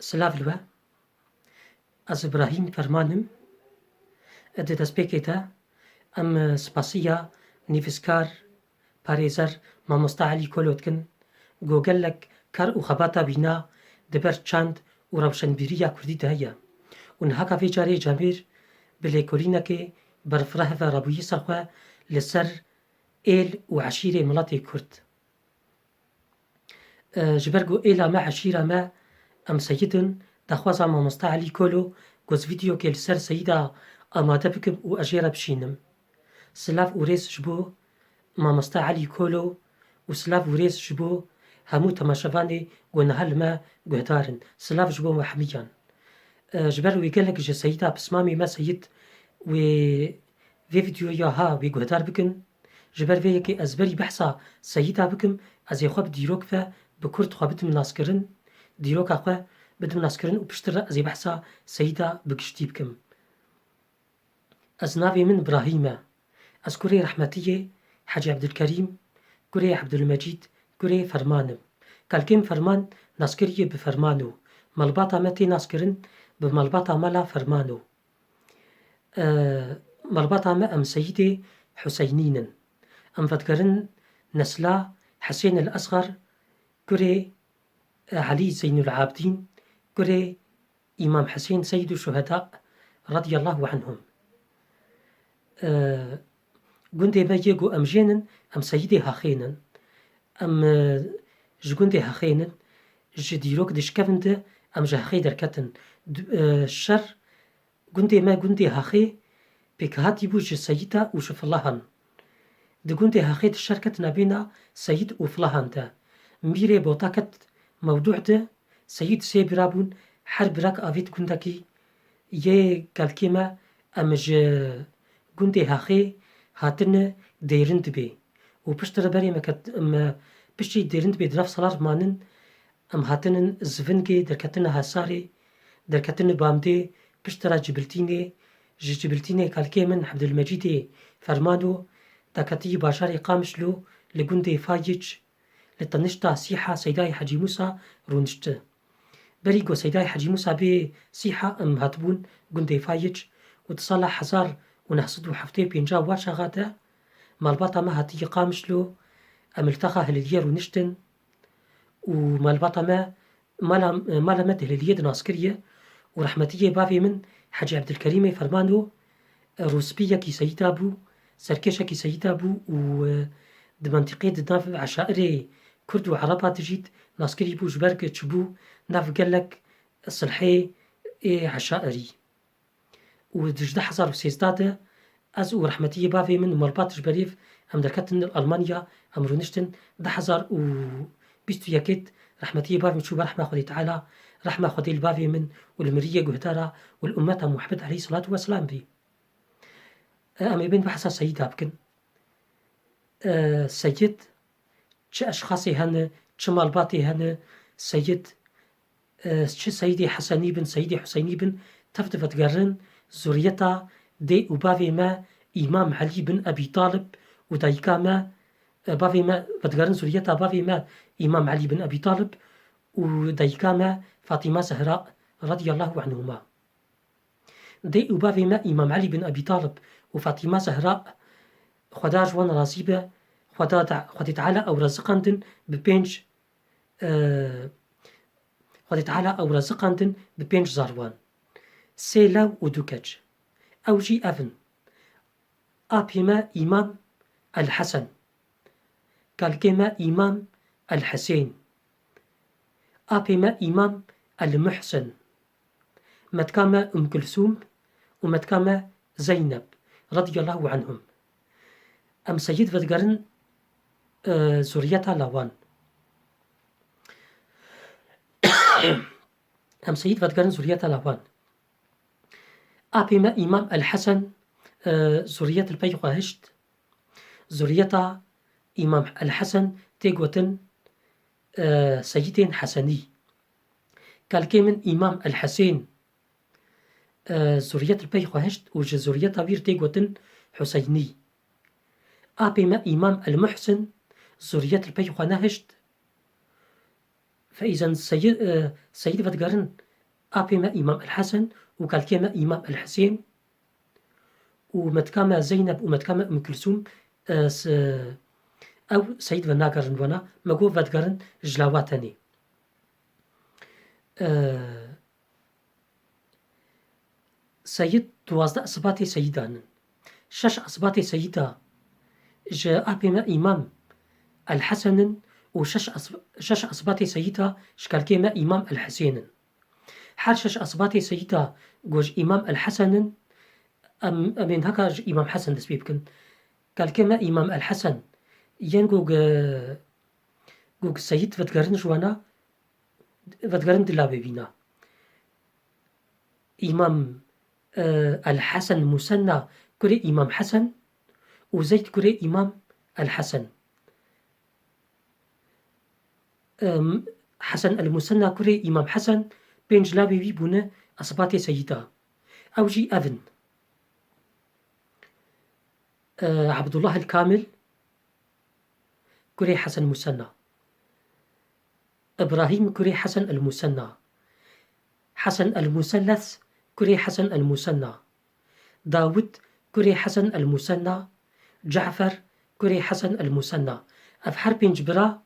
سلاف از ابراهیم فرمانم اد دەستپێکێتە ئەم سپاسیە نیڤسکار پارێزەر مامۆستا عەلی کۆلۆتکن گۆگەلێک کار و خەباتە بینا دەبەر چاند و ڕەوشەنبیریە کوردیدا هەیە و نەهاکە vê carê Cemêr bi lêkolînekê berfireheve rebûyî ser xwe li ser êl û eşîrê miletê Kurd. Ji ber ku êla me eşîra me em Seyidin daxwaza mamosta Elî Kolo ku ez vîdeyokê li ser Seyida amade bikim û ez jê re bişînim. Silav û rêz ji bo mamosta Elî Kolo û silav û rêz ji bo hemû temaşevanê ku niha li me guhdar in. Silav ji bo me hemîyan. Ji ber wê gelek ji Seyida pismamê me Seyid wê vê vîdeoya ha wê guhdar bikin ji ber vê yekê ez berî behsa Seyida bikim ez ê xwe bi dîrok ve bi Kurd xwe bidim naskirin dîroka xwe bidim naskirin û piştre ez ê behsa Seyida bi giştî bikim. Ez navê min Ibrahîm e. Ez kurê rehmetiyê Hecî Ebdulkerîm kurê Ebdulmecîd kurê Fermanim. Kelkêm ferman naskiriye bi ferman û malbata me tê naskirin bi malbata me la ferman û malbata me em Seyidê Hüseynîn in. Em vedgerin nesla Hesên el Esgar kurê Elî Zeynulabidîn kurê İmam Hesên Seyyidû Şuhedâ radiyallahu anhum. Gundê me yê ku em jênin em Seyidê Hexênin. Em ji gundê Hexênin ji dîrok dişkevin de em ji Hexê derketin. Şer gundê me gundê Hexê pêkhatî bû ji Seyida û ji filahan. Di gundê Hexê di şer ketina bêhna Seyid û filahan de. Mîrê bota ket mewdû de Seyid sê birabûn her birek avêt gundekî yê gelkê me em ji gundê Hexê hatine dêrin dibê û piştre berê me piştî dêrin dibê di rev salar manin em hatinin zivingê derketine Hesarê derketine Bamdê piştre Cibiltînê ji Cibiltînê kelkê min Ebdulmecîdê Fermanû daketiyî bajarê Qamişlo li gundê Fayiç li tenişta Sîha Seydayê Hecî Musa rûnişti. Berî ku Seydayê Hecî Musa bê Sîha em hatibûn gundê Fayiç û di sala 1975 wa şaxa de malbata me hatiye Qamişlo em li texa Hilîliyê rûniştin û malbata me mala me di Hilîliyê de naskiriye û rehmetiyê bavê min Hecî Ebdulkerîmê Fermanû rûspiyekî Seyida bû serkêşekî Seyida bû û di mentiqê di nav eşairê Kurd û Ereba de jî naskirî bû ji ber ku çibû nav gelek silhê eşairî. û di 2013 de ez û rehmetiyê bavê min û malbat ji berîv em derketin Almanya em rûniştin 2021 rehmetiyê bavê min çû ber rehma Xwedê Teala rehma Xwedê li bavê min û li miriyê guhdara û li ummeta Muhammed aleyhî salatu vesselam bî. Em ê bên behsa Seyida bikin. Seyid çi eşxasê hene çi malbatê hene Seyid çi Seyidê Hesenî bin Seyidê Hüseynî bin tev di vedgerin zuriyeta dê û bavê me İmam Elî bin Ebî Talib û dayîka me bavê me vedgerin zuriyeta bavê me İmam Elî bin Ebî Talib û dayîka me Fatîma Zehra radiyallahu anhuma. Dê û bavê me İmam Elî bin Ebî Talib û Fatîma Zehra Xweda ji wan razî be Xwedê Teala ew reziqandin bi pênc Xwedê Teala ew reziqandin bi 5 zarwan. 3 lew û 2 keç. Ew jî ev in. Apê me İmam el Hesen. Kelkê me İmam el Hesên. Apê me İmam el Muhsin. Metka me Kulsûm û metka me Zeyneb radiyallahu anhum. Em Seyid vedgerin zuriyeta lawan. Em Seyid vedgerin zuriyeta lawan. Apê me İmam el Hesen zuriyet li pey xwe hişt. Zuriyeta İmam el Hesen tê gotin Seyidên Hesenî. Kelkê min İmam el Hesên zuriyet li pey xwe hişt û ji zuriyeta wî tê gotin Hüseynî. Apê me İmam el Muhsin zuriyet li pey xwe nehişt. Feîzen Seyid vedgerin أبيما إمام الحسن وكالكيما إمام الحسين ومتكاما زينب ومتكاما أم كلثوم أو سيد وناقرن ونا مقو ودقرن جلاواتني سيد 12 أصباتي سيدان 6 أصباتي سيدة جاء بما إمام الحسن شش أصباتي سيدة شكالكيما إمام الحسين حال 6 أصباتي سيدة جوج إمام الحسن أمين هكا إمام حسن دس بيبكن كالكيما إمام الحسن ين جوج سيد ودقرن جوانا ودقرن دلا ببينا إمام الحسن مسنى كري إمام حسن وزيد كري إمام الحسن حسن المسنى كري إمام حسن بين جلابي بيبونه أصباتي سيدة أو جي أذن عبد الله الكامل كري حسن مسنى إبراهيم كري حسن المسنى حسن المثلث كري حسن المثنى داود كري حسن المثنى جعفر كري حسن المثنى أفحر بين جبرا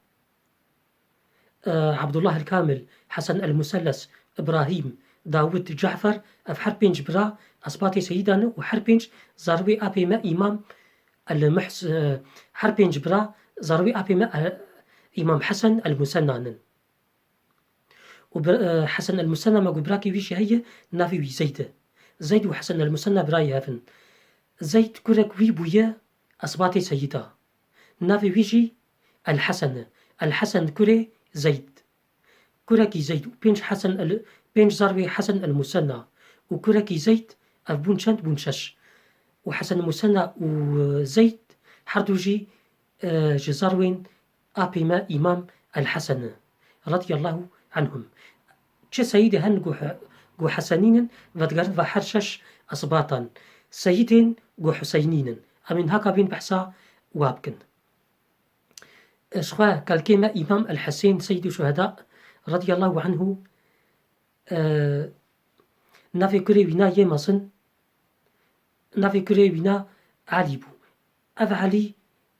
عبد الله الكامل حسن المثلث إبراهيم داود جعفر أفحر بين جبرا أصباتي سيدان وحر بينج زاروي أبي ما إمام المحس حر بين جبرا زاروي أبي ما إمام حسن المثنى وحسن المثنى ما براكي ويشي هي نافي وي زيد وحسن المثنى براي هافن زيد كرك وي بويا أصباتي سيدة نافي ويجي الحسن كري زيد كركي زيد بينج حسن بينج زاروي حسن المثنى وكركي زيد أف شند بونشش وحسن المثنى وزيد حردوجي جزاروين أبي ما إمام الحسن رضي الله عنهم چه سيدي هن جو حسنين ودقرن وحرشش أصباطا سيدين جو حسينين أمين هكا بين بحثا وابكن شخوا كالكيما إمام الحسين سيد الشهداء رضي الله عنه نافي كري وينا يمصن نافي كري وينا علي بو أف علي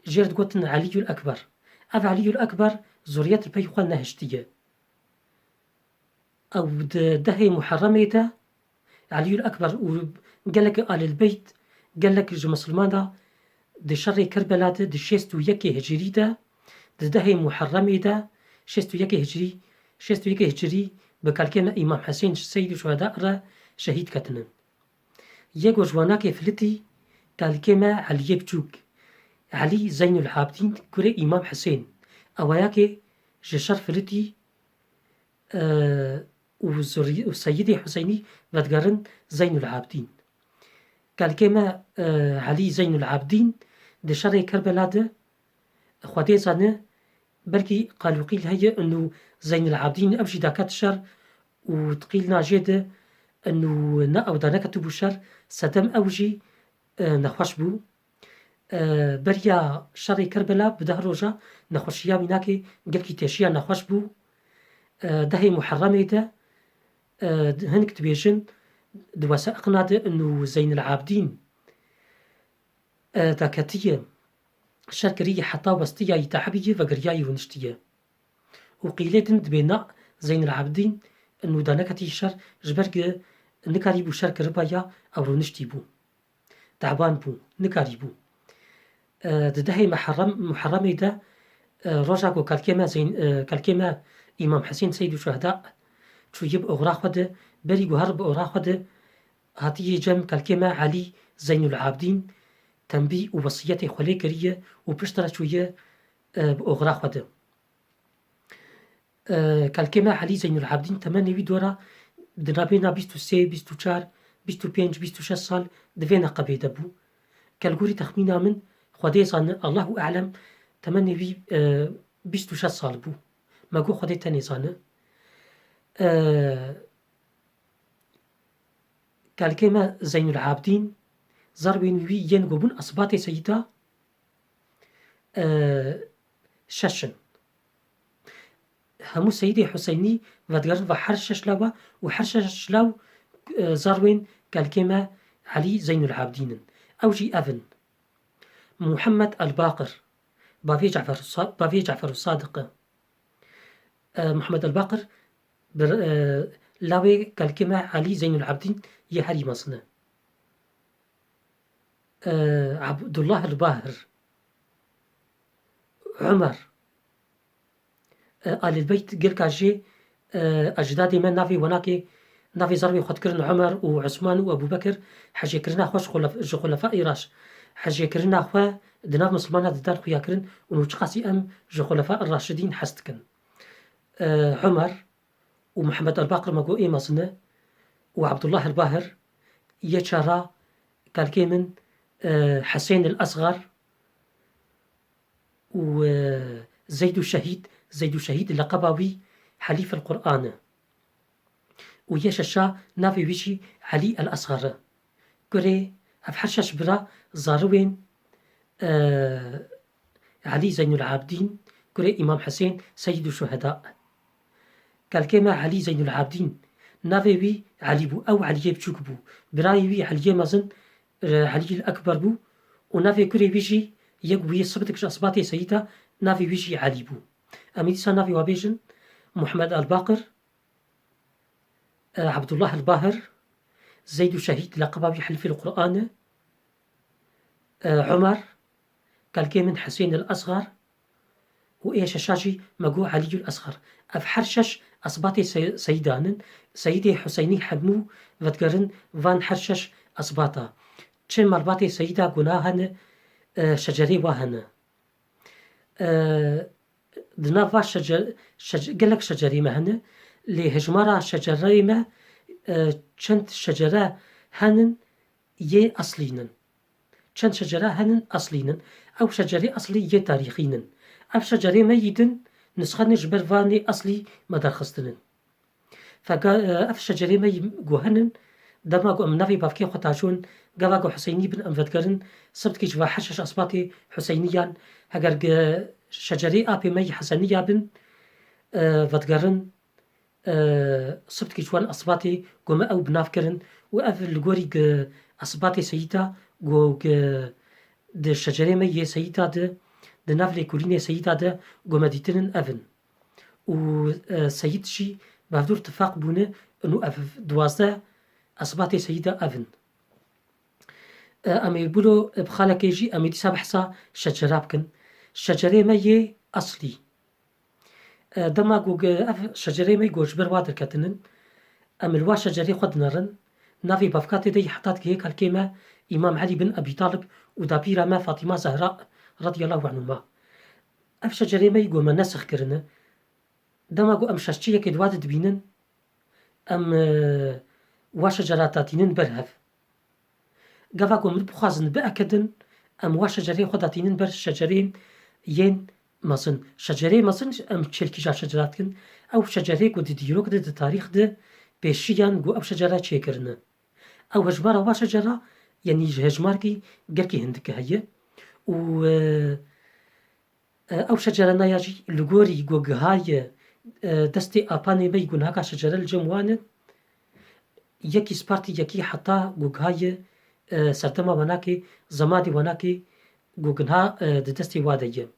جيرد قوتن علي الأكبر أف علي الأكبر زورية البيخوان نهشتية أو دهي محرمة علي الأكبر وقالك آل البيت قالك جو مسلمان دي شر كربلاء دي شيستو يكي هجري دهي محرمة شيستو يكي هجري بكالكيما إمام حسين سيد الشهداء را شهيد كتنن يقو جواناكي فلتي كالكيما علي بجوك علي زين العابدين كوري إمام حسين أوياكي جشر فلتي وسيدي حسيني ودقرن زين العابدين كالكيما علي زين العابدين دي شر كربلاء خواتي زانه بلكي قالوا قيل هي انه زين العابدين ابجي داكات الشر وتقيل ناجيده انه نا او دا نكتبو شر ستم اوجي نخوش بو بريا شر كربلاء بده روجا نخوشيا مناكي قلكي تيشيا نخوش بو دهي محرمه ده هنك تبيجن دواسا اقناده انه زين العابدين داكاتيه شركرية حتى وسطية يتحبية وقرياي ونشتية وقيلتن دبينا زين العابدين انو دانكتي شر جبرق نكاري بو شرك ربايا او رونشتي بو تعبان بو نكاري بو دهي محرمي ده رجاكو كالكيما إمام حسين سيد الشهداء شو يب أغرا خده بريقو هرب أغرا خده هاتي جم كالكيما علي زين العابدين تنبي ووصيتي خلي كريه وبشترى شوية بأغرا خده كالكيما علي زين العابدين تمني بدورا دنابينا 23 24 25 26 سال دفينا قبيدة بو كالقوري تخمينا من خدي صان الله أعلم تمني بي 26 سال بو ما قو خدي تاني صانه كالكيما زين العابدين زربين وي ينقبون أصباتي سيدة ششن همو سيدي حسيني ودقرن و حرشش لوا و حرشش لو زاروين كالكيما علي زين العابدين أو جي أفن محمد الباقر بافي جعفر الصادق محمد الباقر لاوي كالكيما علي زين العابدين يهري مصنع عبد الله الباهر عمر آل البيت قلقا جي أجدادي من نافي وناكي نافي زروي خد كرن عمر وعثمان وأبو بكر حجي كرنا خوش خلفاء راش حجي كرنا خوا دناف مسلمانات دار خويا كرن ونوشقاسي أم خلفاء الراشدين حستكن عمر ومحمد الباقر مقو إيه مصنع وعبد الله الباهر يشارا كالكيمن حسين الأصغر وزيد الشهيد لقباوي حليف القرآن ويششا نافي ويشي علي الأصغر كوري أفحشش برا زاروين علي زين العابدين كوري إمام حسين سيد الشهداء كالكيما علي زين العابدين نافي وي علي بو أو علي بچوك بو براي وي علي مزن علي الأكبر بو ونافي كوري ويشي يقوي صبتك أصباتي سيدة نافي ويشي علي بو أميدسا نافي وابيجن محمد الباقر عبد الله الباهر زيد الشهيد لقباوي حلف القرآن عمر كالكيمن حسين الأصغر وإيش شاشي مقو علي الأصغر أفحرشش أصباتي سيدان سيدي حسيني حبمو فتقرن فان حرشش أصباتا چن مرباتي سيدا قناهن شجري واهن دنافا قلق شجري مهن لهجمارا شجري ما چند شجرة هنن يه أصلينن چند شجرة هنن أصلينن أو شجري أصلي يه تاريخينن أف شجري ما يدن نسخة نجبر فاني أصلي مدرخستنن فأف شجري ما يقوهنن دما قو منافي بافكي خطاشون قوا قو حسيني بن أمفتقرن سبت كيش وحشش أصباتي حسينيان هقر شجري آبي مي حسنية بن فتقرن سبت كيشوان أصباتي قوما أو بنافكرن وأف القوري أصباتي سيتا قو د شجري مي سيتا د نافلي كوريني سيتا د قوما ديتنن أفن وسيد شي بهدور اتفاق بونه انو أف دوازده أصباتي سيدا أفن أمي بلو بخالك يجي أمي دي سابحسا شجرة بكن شجرة مي أصلي دما قوغ أف شجرة مي قوش بروادر كتنن أم الوا شجرة خد نرن نافي بافكاتي دي حطات هيك الكلمة إمام علي بن أبي طالب ودابيرا ما فاطمة زهراء رضي الله عنهما أف شجرة مي قو ما نسخ كرنا دما قو أم شاشتية كدواد دبينن أم واشجراتاتينن برهف قفا قو من بخازن بأكدن أم واشجرة خداتينن بر شجرين ين مصن شجرة مصن أم تشلكيجا شجراتكن أو شجرة قو ديروك دي تاريخ دي بيشيان قو أو شجرة چيكرن أو هجمارة واشجرة يعني هجماركي قركي هندك هيا و أو شجرة ناياجي لغوري قو قهاي دستي أباني بي قو نهاكا شجرة الجموان يكي سبارتي يكي حتى قو قهاي سردما وناكي زمادي وناكي قو قنها دستي وادي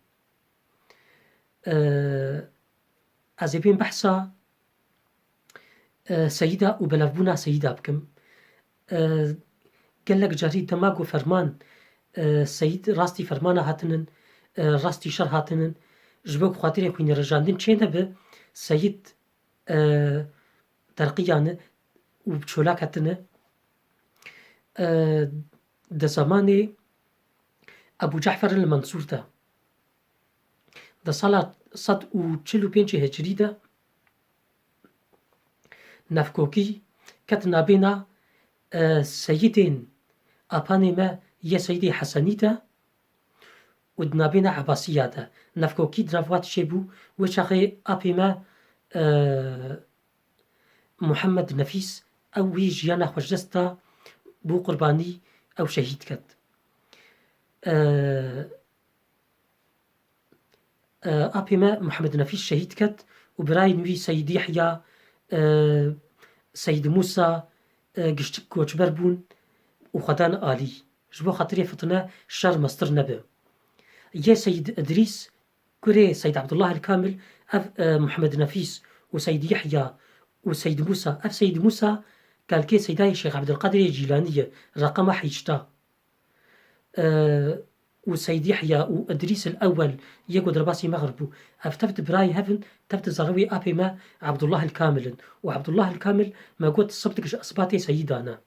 أزيبين بحثا سيدة وبلافبونا سيدة بكم قال لك جاري دماغو فرمان سيد راستي فرمانا هاتنن راستي شر هاتنن جبوك خاطري خوين رجاندن چينه به سيد ترقيان وبچولاك هاتنه ده زمان ابو جعفر المنصور ده سالة 145 هجري ده نفكوكي كتنا بينا سيدين أباني ما يا سيدي حسني ده ودنا بينا عباسية ده نفكوكي درافوات شبو وشاقي أبي ما محمد نفيس أو جيانا خوشدستا بو قرباني أو شهيد كت أبي ما محمد نفيس شهيد كت وبراي نوي سيد يحيى سيد موسى قشتك كوچبر بون وخدان آلي جبو خاطري فتنا شر مستر نبه يا سيد إدريس كوري سيد عبد الله الكامل محمد نفيس وسيد يحيى وسيد موسى سيد موسى قال كي سيداي الشيخ عبد القادر الجيلاني رقم حيشتا وسيد يحيى وإدريس الأول يقود درباسي مغربو أفتفت براي هفن تفت زروي أبي ما عبد الله الكامل وعبد الله الكامل ما قلت صبتك أصباتي سيدانا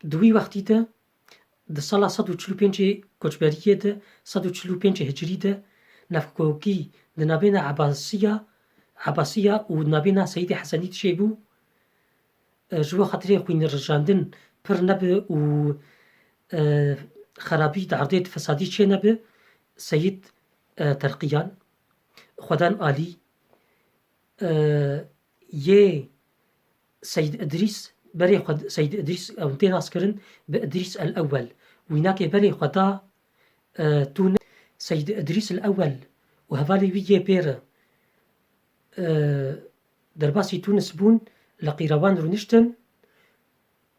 دوي وقتی ده د سالا 145 کوچبریه ده 145 هجری ده نفکوکی د نابین عباسیه و نابین سید حسنی تشیبو جوا خاطری خوین رجاندن پر نبه و خرابی دعرضیت فسادی چه نبه سید ترقیان خدان آلی یه سيد إدريس بري خد سيد إدريس أو ناس كرن بإدريس الأول ويناك بري خدا تون سيد إدريس الأول وهفالي ويجي بير درباسي تونس بون لقيروان رونشتن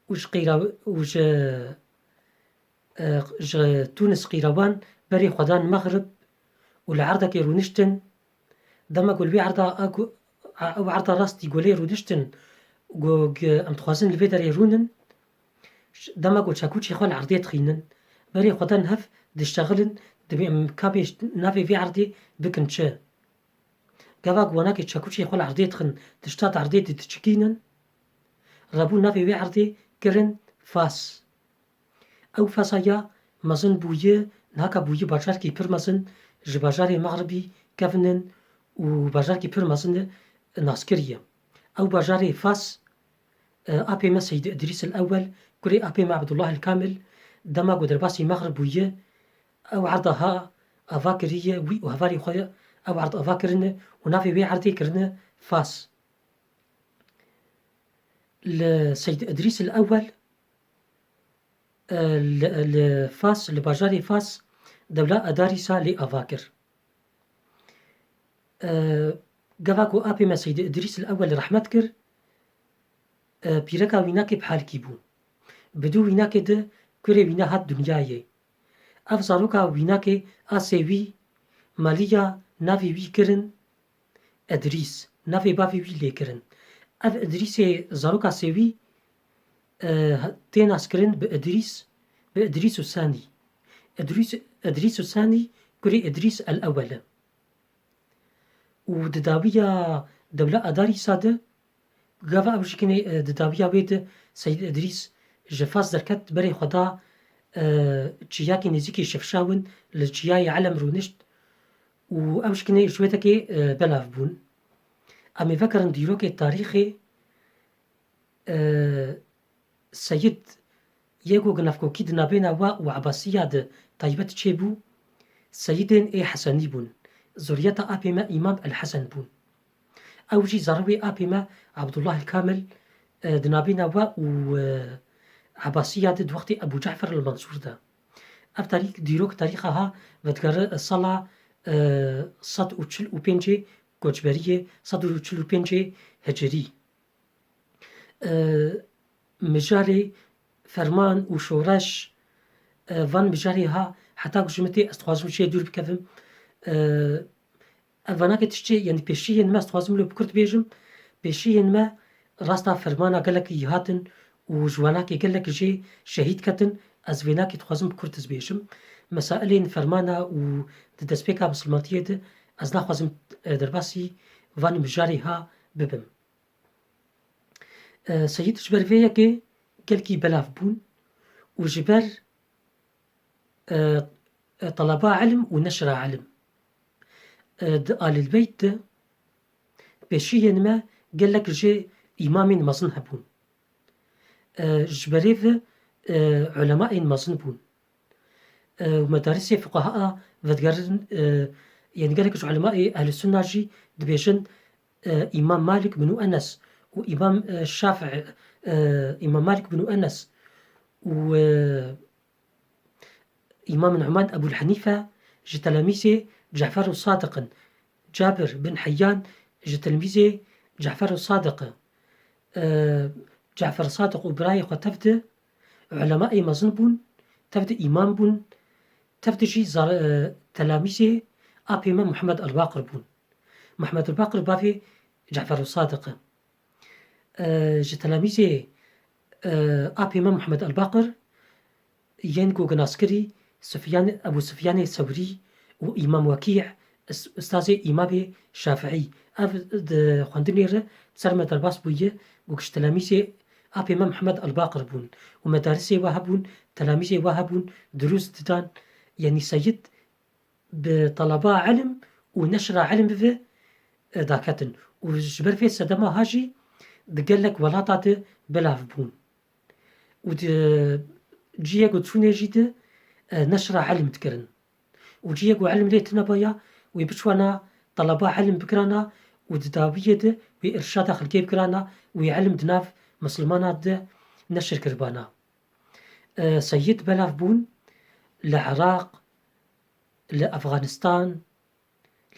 وش تونس قيروان بري خدان مغرب والعرضة رونشتن دما قول بي عرضة أو عرضة راستي قولي رونشتن گوگ ام تخوازن لوی در ایرونن دما گو چاکوچی خوال عرضیت خینن بری خودن هف دشتغلن دبی ام کابیش نافی وی عرضی بکن چه گوا گوانا که چاکوچی خوال عرضیت خن دشتات عرضیت تچکینن رابو نافی وی عرضی کرن فاس او فاسا یا مزن بویه نهاکا بویه باجار کی پر مزن جباجار مغربی کفنن و باجار کی پر مزن ناسکریه او باجار فاس أبي ما سيد إدريس الأول كوري أبي ما عبد الله الكامل دما قدر باسي مغرب ويا أو عرضها أفاكرية وي وهفاري خويا أو عرض أفاكرنا ونافي بي عرضي كرنا فاس لسيد إدريس الأول لفاس لباجاري فاس دولة أدارسة لأفاكر قفاكو أبي ما سيد إدريس الأول رحمت كر پیرکا وینا که بحال کی بون بدو وینا که ده کره وینا هات دنیایه اف زاروکا وینا که آسیوی مالیا ناوی وی کرن ادریس ناوی باوی وی لی کرن اف ادریس زاروکا سیوی تیناس کرن به ادریس و ثانی ادریس و ثانی کره ادریس الاوله و دداویا دولة أداري ساده قافا أبو شكني دداويا بيد سيد إدريس جفاز دركت بري خدا تشياكي نزيكي شفشاون لتشياي علم رونشت و أبو شكني شويتكي بلاف بون أمي فكرن ديروكي تاريخي سيد يقو قنفكو كيد نابينا وعباسية د طيبت تشيبو سيدين اي حسني بون زوريتا أبي ما إمام الحسن بون أو جي زروي أبي ما عبد الله الكامل دنابينا و عباسية د وقت أبو جعفر المنصور ده أف تاريخ ديروك تاريخها وتقر الصلاة صد وچل و پنجي كوچبرية صد وچل و پنجي هجري مجاري فرمان و شورش وان مجاري ها حتى كجمتي استخوازم شي دور بكفم وانا كتشتي يعني بيشين ما استخوازم له بكرت بيجم بيشين ما راستا فرمانا قالك يهاتن و جواناكي قالك جي شهيد كتن از ويناكي تخوازم بكرت زبيجم مسائلين فرمانا و دسبيكا مسلماتية ده از نخوازم درباسي وان مجاري ها ببم سيد جبر فيا كي قالكي بلاف بون و جبر طلباء علم ونشر علم آل البيت ده بشيء ما قال لك جي إمام مزن هبون جبريف علماء مزن بون ومدارس فقهاء فتقرن يعني قال لك علماء أهل السنة جي دبيجن إمام مالك بن أنس وإمام الشافعي إمام مالك بن أنس و إمام نعمان أبو الحنيفة جي تلاميذه جعفر الصادق جابر بن حيان ji تلميذê Cafer Sadık Cafer Sadık û birayê xwe tev de ulemayê mezin bûn, tev de îmam bûn, tev de jî telamîzê a Pêma Muhammed Elbaqir bûn. Muhammed Elbaqir bavê Cafer Sadık e. Ji telamîzê a Pêma Muhammed Elbaqir yên ku ginaskerî Ebu Süfyanê Sewrî û îmam Wekî' استazê îmamê Şafiî. Ev di xwendinê re ser me derbas bûye û ji telamîzê a Pêma Muhammed Elbaqir bûn û medarisê we hebûn, telamîzê we hebûn, durûs didan. Yani Seyyid bi talaba ilm û neşra ilm ve daketin û ji ber vê sedema ha jî di gelek welata de belav bûn û di ciyek û çûnê jî de neşra ilm dikirin û ciyek û ilm lê tune baya wê biçwana talaba ilm bikirana û di dawiyê de wê irşada xelkê bikirana wê ilm di nav mislimanan de neşir kirbana. Seyyid belav bûn li Iraq, li Efganistan,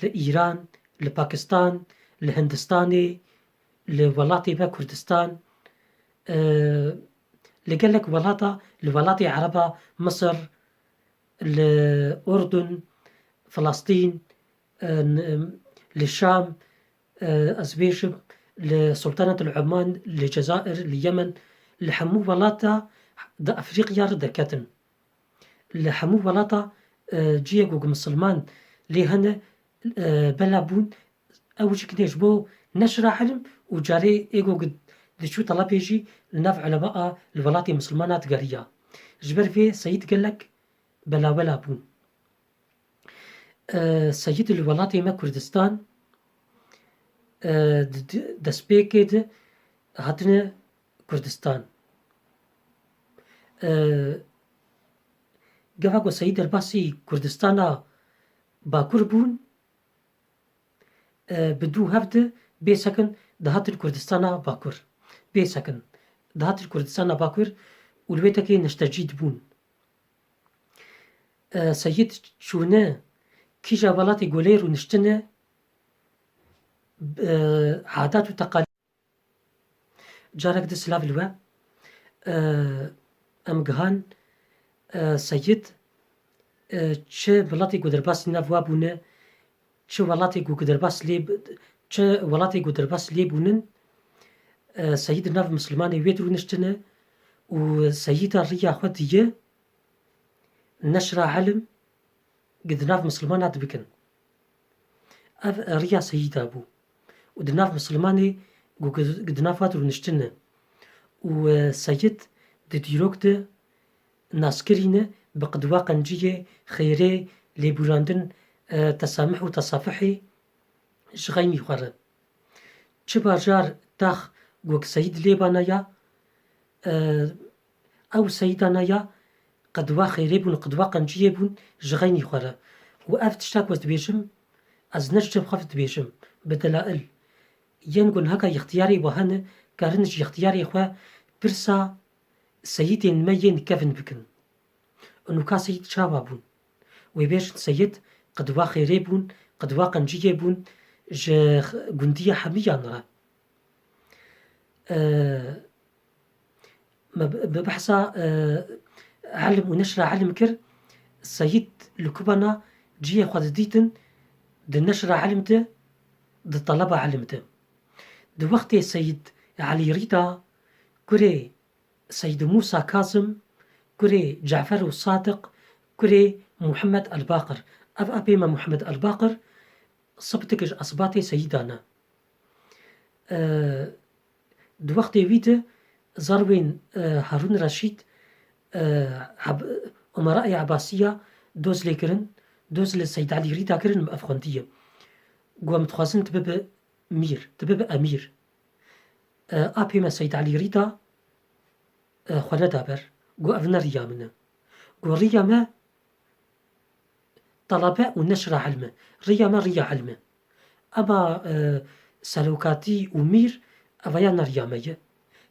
li Îran, li Pakistan, li Hindistanê, li welatê ve Kurdistan, li gelek welata, li welatê Ereba, Misir, li Urdun, Filastîn, li Şam, ez bêjim li Sultanetül Oman, li Cezayir, li Yemen, li hemû welata di Efrîqiya re derketin. Li hemû welata ciyek û misilman lê hene belav bûn ew jî kinê ji bo neşra ilm û carê êgo diçû telebê jî li nav ulemaa li welatê misilmanan digeriya. Ji ber vê Seyyid gelek belawela bûn. Seyyid li welatê me Kurdistan destpêkê de hatine Kurdistan. Geva ku Seyyid derbasî Kurdistana Bakur bûn, bi dû hev de bêsekin dihatin Kurdistana Bakur. Bêsekin dihatin Kurdistana Bakur û li wê tekê neştecîd bûn. Seyyid çûne kîja welatê Golêr û niştine adat û teqalîd. Carek di silav li we em gihan Seyyid çi welatê ku derbasî nav we bûne, çi welatê ku derbas lê bûnin, Seyyid nav mislimanê wê de rûniştine û Seyyida riya xwe diye neşra ilm di nav mislimanan dibikin. Ev riya Seyyida bû û di nav mislimanê di nav we de rûniştine û Seyyid di dîrok de naskirîne bi qidwa qenciyê, xêrê, lêbûrandin, tesamih û tesafihê ji xeynî xwe re. Çi bajar tax got Seyyid lê banaya, ew Seyyidan ya qedwa xêrê bûn, qedwa qenciyê bûn ji xeynî xwe re. û ev tişta ku ez dibêjim, ez ne ji cem xwe dibêjim, bi delail. Yên ku heka ixtiyarê we hene, karin ji ixtiyarê xwe pirsa Seyyidên me yên kevin bikin. Nûka Seyyid çawa bûn? Wê bêjin Seyyid qedwa xêrê bûn, qedwa qenciyê bûn ji gundiya hemiyan re. Bi behsa ilm û neşra ilm kir, Seyyid li kubana ciyê xwe didîtin di neşra ilm de, di taleba ilm de. Di wextê Seyyid Elî Rîda, kurê Seyyid Musa Kazım, kurê Cafer Sadık, kurê Muhammed Elbaqir. Ev a Pêma Muhammed Elbaqir sibtik ji esbatê Seyyidan e. Di wextê wî de zarwên Harûn Reşîd Umerayê Ebasîya doz lê kirin, doz li Seyyid Elî Rîda kirin ev xwendiye. Got em dixwazin tu bibe mîr, tu bibe emîr. A Pêma Seyyid Elî Rîda xwe neda ber. Got ev ne riya min e. Got riya me talebe û neşra ilm e. Riya me riya ilm e. Ama serokatî û mîr evaya ne riya me ye.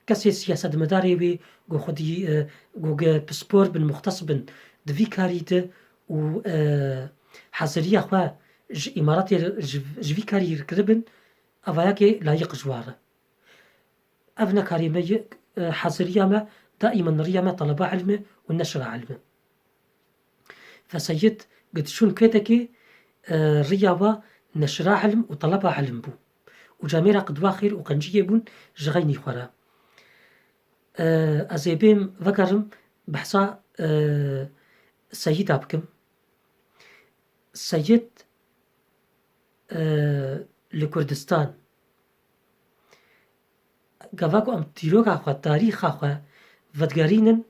Kesê siyasetmedarê wê got xwedî got pispor bin, muxtes bin di vî karî de û heziriya xwe ج إمارات جوی کاری کربن أفايا كي لايق جواره أبنا كاريمة حاضرية ما دائما ريا ما طلبة علمه والنشر علمه فسيد قد شون كيتكي رياضة نشر علم وطلبة علم بو وجاميرا قد واخر وقنجية بون جغيني خورا أزيبيم ذكرم بحصا سيد أبكم سيد لكردستان قفاكو أم تيروكا خوا تاريخا خوا ودقارينن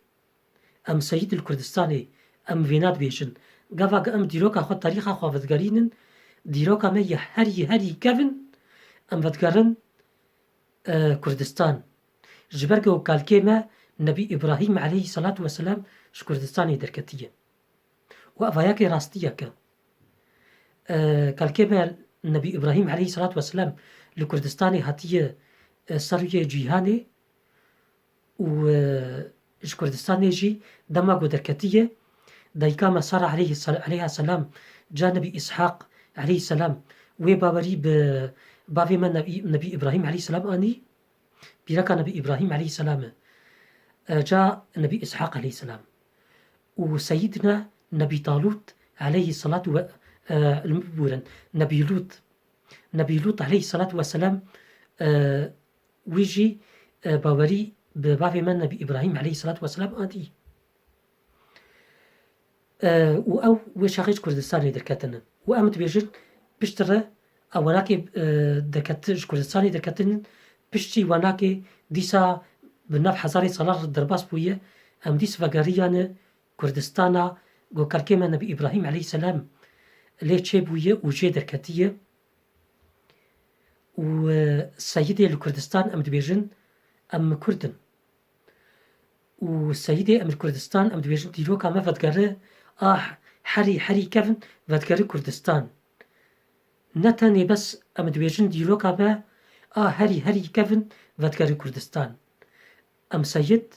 أم سيد الكردستاني أم فينات بيشن قفاك أم ديروكا خوا تاريخا خوا ودقارينن ديروكا مي هري كفن أم ودقارن كردستان جبرقو كالكيما نبي إبراهيم عليه الصلاة والسلام كردستاني دركتية وأفاياكي راستيك كالكيما نبي إبراهيم عليه الصلاة والسلام لكردستاني هاتية سروية جيهاني و كردستاني جي دماغو دركتية دايكاما صار عليها السلام جاء نبي إسحاق عليه السلام وبابري بابي من نبي إبراهيم عليه السلام آني بيركا نبي إبراهيم عليه السلام جاء نبي إسحاق عليه السلام وسيدنا نبي طالوت عليه الصلاة المبورا نبي لوط عليه الصلاة والسلام ويجي باوري ببابي من نبي إبراهيم عليه الصلاة والسلام آني و وشاغيش كردستاني دركتن وأمت بيجن بشترى أولاكي دركتش كردستاني دركتن بشتي وناكي ديسا بناف حزاري صلاة الدرباس بوية أم ديس فقاريان كردستانا قو كاركيما نبي إبراهيم عليه السلام ليه تشي بوية وجي دركتية وسيدي الكردستان أم دبيجن أم كردن وسيدي أم الكردستان أم دبيجن ديروكا ما فتقاره حري كفن فتقاره كردستان نتاني بس أم دبيجن ديروكا ما هري كفن فتقاره كردستان أم سيد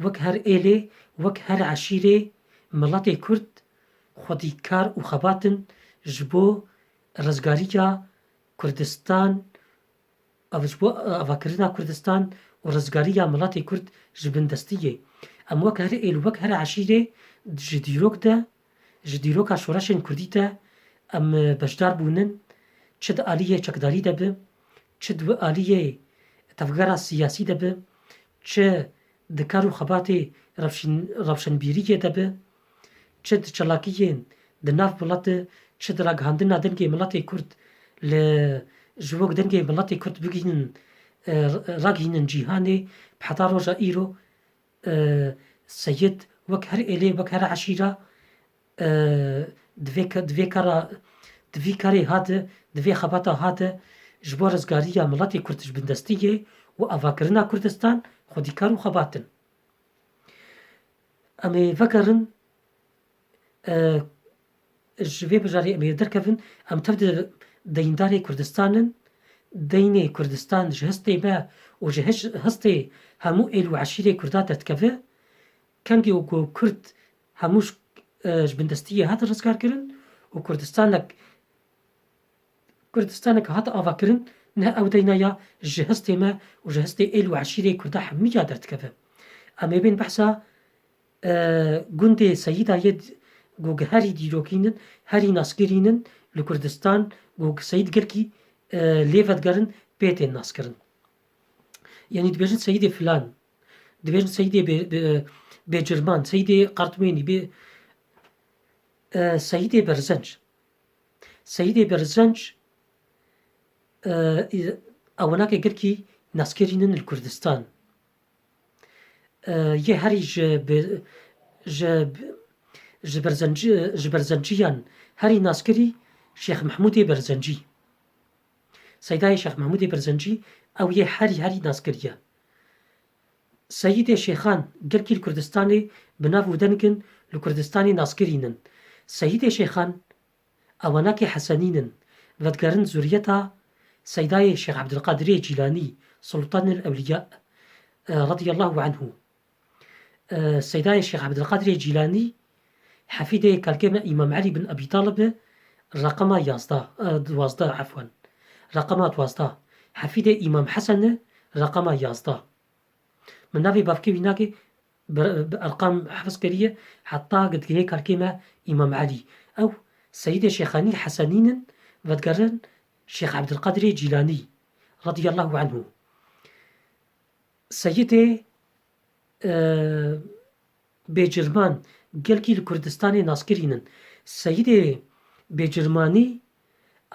وك هر إيلي وك هر عشيري ملاتي كرد خودي كار وخباتن جبو رزقاريا كردستان أو جبو أفاكرنا كردستان ورزقاريا ملاتي كرد جبن دستية أم وك هر إيل وك هر عشيري جديروكا شوراشن كرديتا أم بجدار بونن چد آلية چكداري دبه چد آلية تفغرا سياسي دبه چه دكارو خباتي روشنبيرية دبه چه چلاكيين دناف بلاته چه دراغهاندنا دنگي ملاتي كرد لجووك دنگي ملاتي كرد بگينن راگهينن جيهاني بحتا روجا ايرو سيد وك هر إلي وك هر عشيرة دوی کاری هاته دوی خباتا هاته جبو رزگاریا ملتی کردش بندستیه و آواکرنا کردستان خودی کارو خباتن امی فکرن جوی بجاری امی درکفن ام تبدأ دینداری کردستانن دینه کردستان جهسته با و جهسته همو ایلو عشیره کردات تکفه کنگی و کرد هموش جبندستیه هات رزگار کرن و كردستانك هات آواكرن نه او دينايا جهستي ما وجهستي إلو عشيري كردا حمية درت كفا أما بين بحثا قندي سيدا يد قوغ هاري ديروكينن هاري ناسكرينن لكردستان قوغ سيد قركي ليفت قرن بيتين ناسكرن يعني دبيجن سيدي فلان دبيجن سيدي بجرمان سيدي قرطويني سيدي برزنج أوناك قركي ناسكرينن الكردستان هاري برزنجيان هاري ناسكري شيخ محمود برزنجي سيداي شيخ محمود برزنجي أو هاري ناسكريا سيدي شيخان قركي الكردستاني بنافو دنكن الكردستاني ناسكرينن سيدي شيخان أوناك حسنينن ودقرن زوريتها سيداي الشيخ عبد القادر الجيلاني سلطان الأولياء رضي الله عنه سيداي الشيخ عبد القادر الجيلاني حفيده كالكيما إمام علي بن أبي طالب رقم 11 12 عفوا رقم 12 حفيد إمام حسن رقم 11 من نافي بافكي بيناكي بأرقام حفظ كريه حتى قد هيك الكلمة إمام علي أو سيد شيخاني الحسنين فتقرن شيخ عبد القادر الجيلاني رضي الله عنه. سيدي بجرمان قلقي الكردستاني ناسكرينن سيدي بجرماني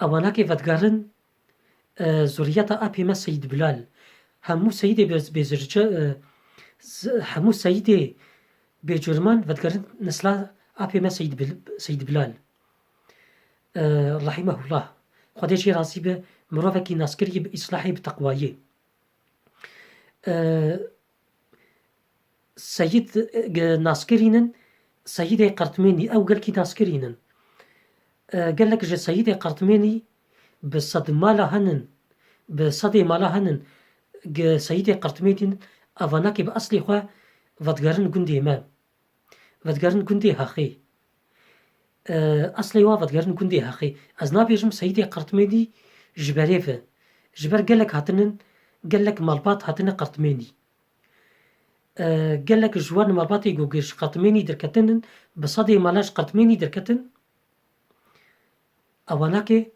أواناكي فتقرن زوريتا أبي ما سيد بلال همو سيدي بزرجة همو سيدي بجرمان فتقرن نسلا أبي ما سيد بلال رحمه الله خديشي راسي به مروفكي ناسكري بإصلاحي بتقوايه. سيد ناسكرينن سيدي قرطميني أو قالكي ناسكرينن قال لك جا سيدي قرطميني بصد مالا هنن بصدي مالا هنن سيدي قرطميني أفاناكي بأصلي خواه فتقرن قندي ما فتقرن قندي هاخي أصلي وافد قرن قندي هاخي أزنا بيجم سيدي قرطميني جبريفة جبر قال لك هاتنن قال لك مالبات هاتنا قرطميني قال لك جوان مالباتي قوقش قرطميني دركتنن بصدي مالاش قرطميني دركتن أواناكي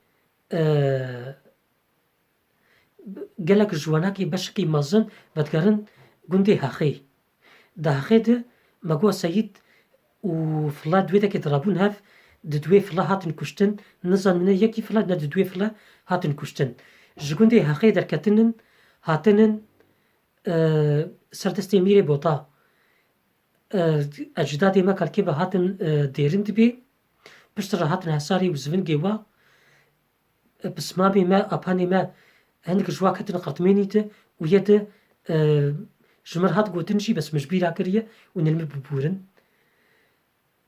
قال لك جواناكي بشكي مازن فتقرن قندي هاخي ده هاخي ده مقوى سيد وفلا دويدا كدرابون هاف دوي فلا هاتن كشتن نظام من يكي فلا دوي فلا هاتن كشتن جوندي هاخي دركتنن هاتنن سردستي ميري بوتا اجدادي ما كالكيبا هاتن ديرن دبي بشتر هاتن هساري وزفن جوا بسمامي ما اباني ما هنك جوا كتن قرطمينيت ويد جمر هات قوتنشي بس مجبيرا كريه ونلم ببورن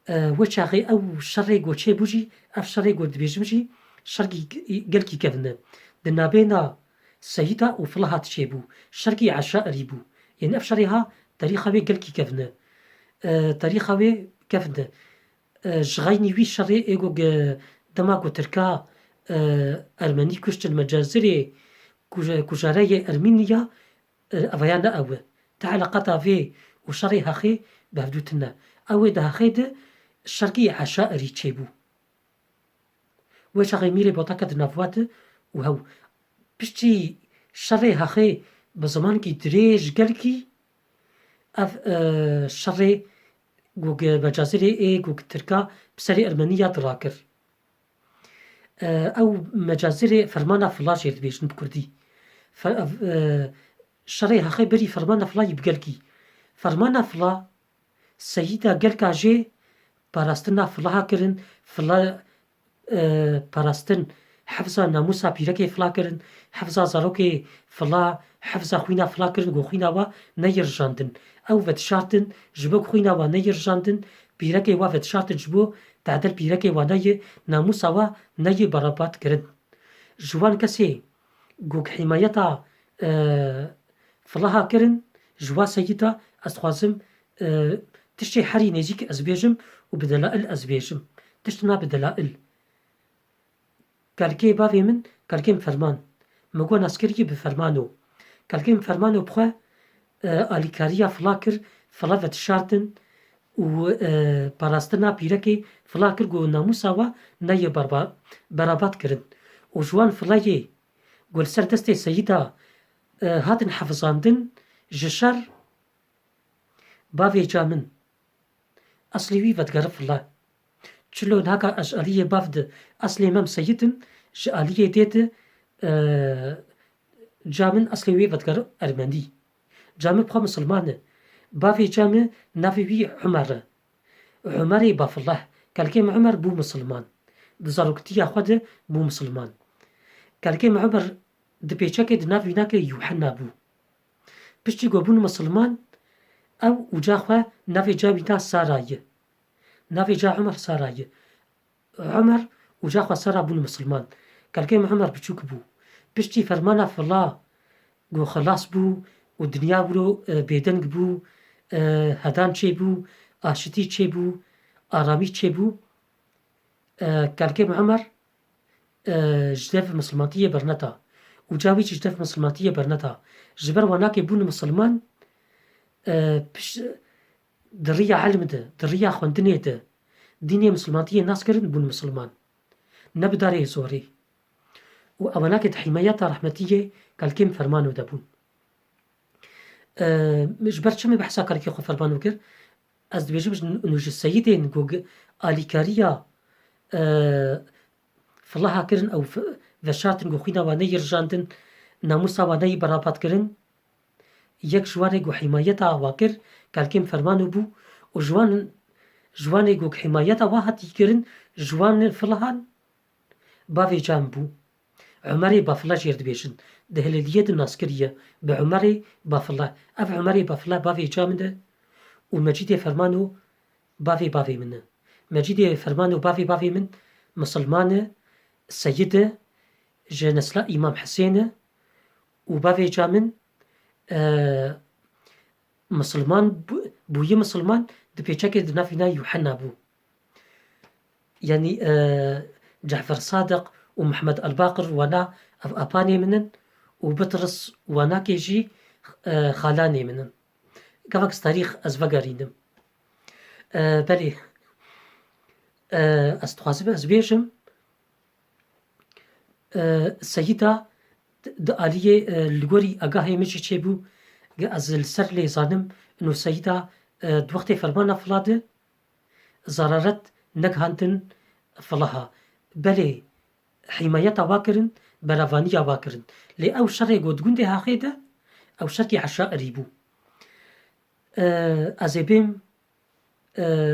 وشاغي أو شري قو تشي بوجي أف شري قو دبيجمجي شرقي قلقي كذنه دنا بينا سيدا وفلها تشيبو شرقي عشاء ريبو يعني أف شريها تاريخا بي قلقي كذنه تاريخا بي كذنه جغيني وي شري إيقو دماغو تركا أرمني كشت المجازري كجاري أرمينيا أفيانا أو تعلقتا في وشري هاخي بهدوتنا أو ده هاخي الشرقي عشاء ريتشيبو وش غيميري بوتاكد نافوات وهو بشتي شري هاخي بزمان كي دريج قلكي اف شري قوق مجازري اي قوق تركا بسري ارمنية دراكر او مجازري فرمانا فلاش يردبيش بكردي شري هاخي بري فرمانا فلا يبقلكي فرمانا فلا سيدا قلكا جي پاراستنا فلاها کرن فلا پاراستن حفظا ناموسا پیرکی فلا کرن حفظا زاروکی فلا حفظا خوینا فلا کرن گو خوینا و نیر جاندن او ود شارتن جبو خوینا و نیر جاندن پیرکی و ود شارتن جبو تعدل پیرکی و نیر ناموسا و نیر برابات کرن جوان کسی گو حمایتا فلاها کرن جوا سیدا استخوازم تشتي حري نيزيك أزبيجم وبدلائل أزبيجم تشتنا بدلائل كالكي بافي من كالكي فرمان مقوى ناسكري بفرمانو كالكي فرمانو بخوا آليكاريا فلاكر فلافت شارتن و باراستنا بيركي فلاكر قو ناموسا و ناي برابات كرن وجوان فلاي قول سردستي سيدا هاتن حفظاندن جشر بافي جامن أصلي وي فتقرف الله چلو ناكا أشعالية بافد أصلي مم سيدن شعالية ديت جامن أصلي وي فتقرف أرماني جامن بخوا مسلمان بافي جامن نافي وي عمري باف الله كالكيم عمر بو مسلمان بزاروكتيا خود بو مسلمان كالكيم عمر دبيچاكي دنافي ناكي يوحنا بو بشتي قوبون مسلمان او وجاخوا نافي جابينا ساراي نافي جا عمر ساراي عمر وجاخوا سارا بون مسلمان كالكيم عمر بچوك بو بشتي فرمانا فلا قو خلاص بو ودنيا برو بيدنگ بو هدان چي بو آشتي چي بو آرامی چي بو كالكيم عمر جدف مسلماتية برنتا وجاوي جدف مسلماتية برنتا جبر وناكي بون مسلمان بش دريا علم ده دريا خوندنية ده دينية مسلماتية ناس كرن بون مسلمان نبداري زوري وأوناك حمايتها رحمتية كالكيم فرمانو دبون جبر چمي بحثا كالكي خو فرمانو كر از دبيجمش نوج السيدين جوج آليكاريا فلاها كرن أو فشارتن جوخينا واني رجاندن ناموسا واني برابط كرن يك جواني جو حمايتها واكر كالكيم فرمانو بو جواني جو حمايتها واحد يكرن جوان فلاهان بافي جامبو عمري بافلا جيرد بيشن ده اليد الناسكرية بعمري بافلا أف عمري بافلا بافي جامده ومجيدي فرمانو بافي منه مجيدي فرمانو بافي من مسلمانه سيدة جنسلا إمام حسين وبافي جامن مسلمان بوي مسلمان دبيتشاك دنافينا يوحنا بو يعني جعفر صادق ومحمد الباقر وانا أباني منن وبطرس وانا كيجي خالاني منن كفاكس تاريخ أزفقارينم بلي أستخاصب أزبيجم سيدة آلية الغوري أقاهي مجي چيبو از السر لي زانم انو سيدة دوقت فرمانا فلاده ضررت نگهاندن فلاها بلي حمايتا واكرن برافانيا واكرن لي او شر قد قنده هاخيده او شركي عشاء ريبو ازيبيم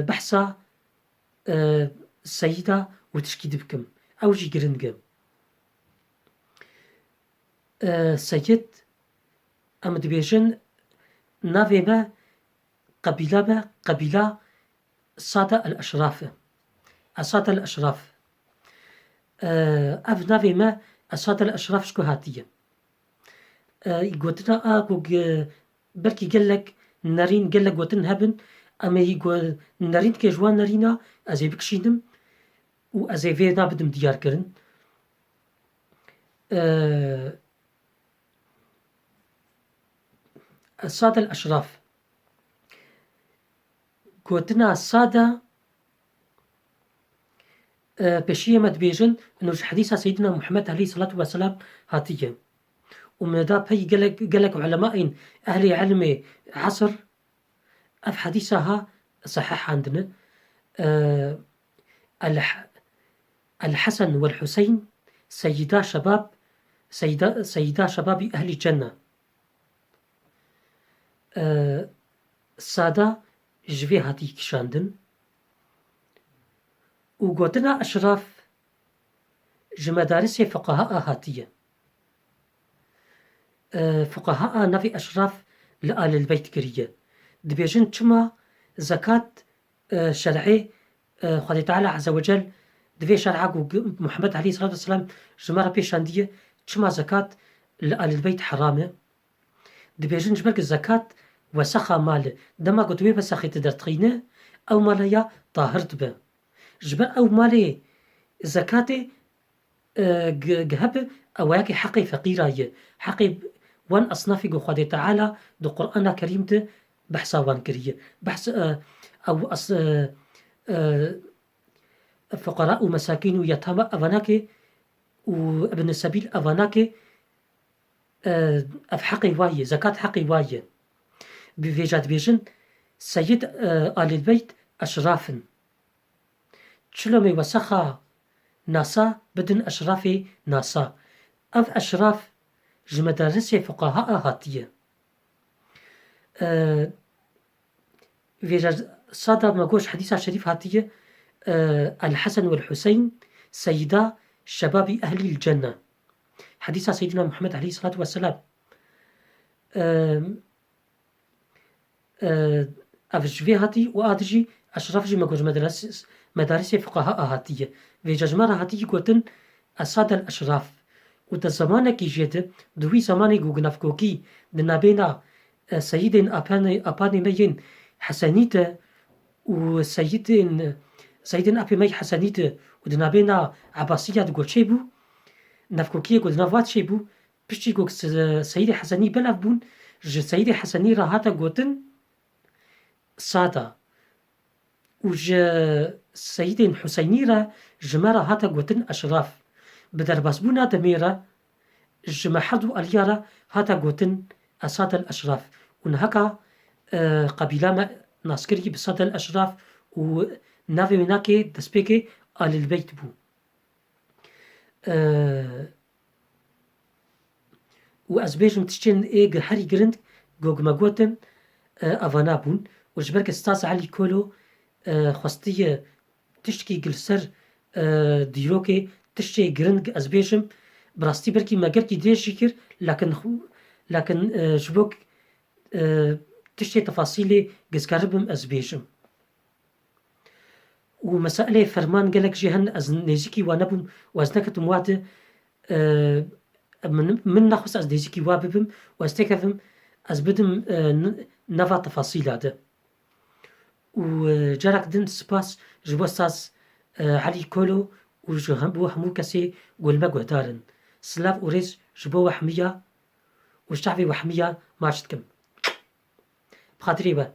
بحثا سيدة وتشكيد بكم او جي قرنقم سيد ام دبيجن نافي ما قبيلة سادة الأشراف السادة الأشراف أف نافي ما السادة الأشراف شكو هاتية يقولنا بركي قالك نارين قالك قوتن هبن أما يقول نارين كجوان نارينا أزي بكشينم وأزي في نابدم ديار كرن السادة الأشراف قوتنا السادة بشيء ما تبيجن إنه حديث سيدنا محمد عليه الصلاة والسلام هاتية ومدا بي قالك علماء أهل علم عصر أف حديثها صحيح عندنا الحسن والحسين سيدا شباب أهل الجنة سادة جوي هاتي كشاندن وقوتنا أشراف جمدارس فقهاء هاتية فقهاء نفي أشراف لآل البيت كرية دبيجن كما زكاة شرعي خالي تعالى عز وجل دبي شرعه محمد عليه الصلاة والسلام جمارة بيشاندية كما زكاة لآل البيت حرامة دبيجن جبرك الزكاة وسخا مال دما قطوي بسخي تدرتخينه أو ماليا طاهرت به جبر أو مالي زكاة جهب أو ياكي حقي فقيرة حقي وان أصنافي قو خادي تعالى دو قرآن كريم ده بحثا وان كريه بحث أو فقراء ومساكين ويتامى أفناكي وابن السبيل أفناكي أف حقي وايه زكاة حقي وايه بفيجات بيجن سيد آل البيت أشرافن شلومي وسخا ناسا بدن أشرافي ناسا أف أشراف جمدارس فقهاء هاتية فيجات صادة مقوش حديثة شريف هاتية الحسن والحسين سيدا شباب أهل الجنة حديثة سيدنا محمد عليه الصلاة والسلام أفجفي هاتي وآدجي أشراف جي مقوش مدارس فقهاء هاتية في جمارة هاتية قوتن السادة الأشراف وده زمانك جيد دوي زماني قوغنافكوكي دنابينا سيدين أباني ميين حسنيته وسيدين أبي مي حسنيته ودنابينا عباسية دقول شيبو نفکوکیه گود نوات شی بو پشتی گوک سید حسنی بلاف بون ج سید حسنی را هاتا گوتن سادا و ج سید حسینی را جمرا هاتا گوتن اشراف بدر باسبونا دميرا جمحد اليارا هاتا گوتن اسات الاشراف ونهكا قبيله ما ناسكري بسات الاشراف و نافي مناكي دسبيكي آل البيت بو و از بيجم تشتين ايج هاري جرند جوج ماجوتن افانا بون وجبرك استاذ علي كولو خواستي تشتكي جلسر ديروكي تشتي جرند از بيجم براستي بركي ما قركي ديش شكر لكن جبوك تشتي تفاصيلي جزكاربم از بيجم ومسألة فرمان قالك جهن از نيزيكي وانبم وازنكتم وعد من نخص از نيزيكي واببم واستكفم از بدم نفا تفاصيل هذا وجارك دن سباس جبو استاذ علي كولو وجهبو همو كسي والمقوه دارن سلاف وريز جبو وحمية وشعبي وحمية ماشتكم بخاطري با